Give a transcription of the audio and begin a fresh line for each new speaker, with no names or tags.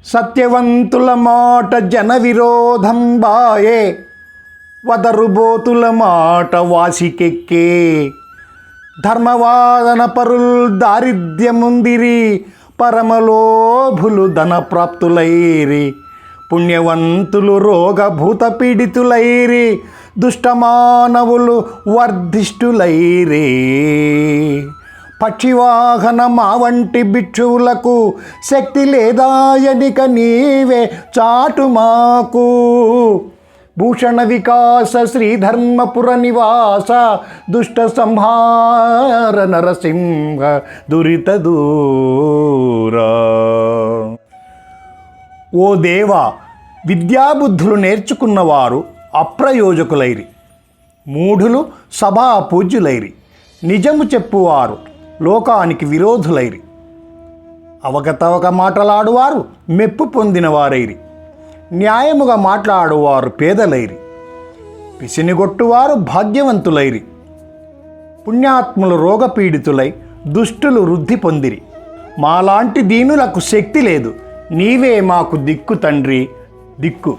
సత్యవంతుల మాట జన విరోధం బాయే, వదరుబోతుల మాట వాసికెక్కే. ధర్మవాదన పరుల్ దారిద్ర్యముందిరి, పరమలోభులు ధనప్రాప్తులైరి. పుణ్యవంతులు రోగభూత పీడితులైరి, దుష్టమానవులు వర్ధిష్ఠులైరే. పక్షివాహన మా వంటి భిక్షువులకు శక్తి లేదాయనిక నీవే చాటు మాకు. భూషణ వికాస శ్రీధర్మపుర నివాస, దుష్ట సంహార నరసింహ దురిత దూరా. ఓ దేవా, విద్యాబుద్ధులు నేర్చుకున్నవారు అప్రయోజకులైరి, మూఢులు సభా పూజ్యులైరి, నిజము చెప్పువారు లోకానికి విరోధులైరి. అవకతవక మాటలాడువారు మెప్పు పొందినవారైరి, న్యాయముగా మాట్లాడువారు పేదలైరి, పిసినిగొట్టువారు భాగ్యవంతులైరి. పుణ్యాత్ములు రోగపీడితులై దుష్టులు వృద్ధి పొందిరి. మాలాంటి దీనులకు శక్తి లేదు, నీవే మాకు దిక్కు తండ్రి, దిక్కు.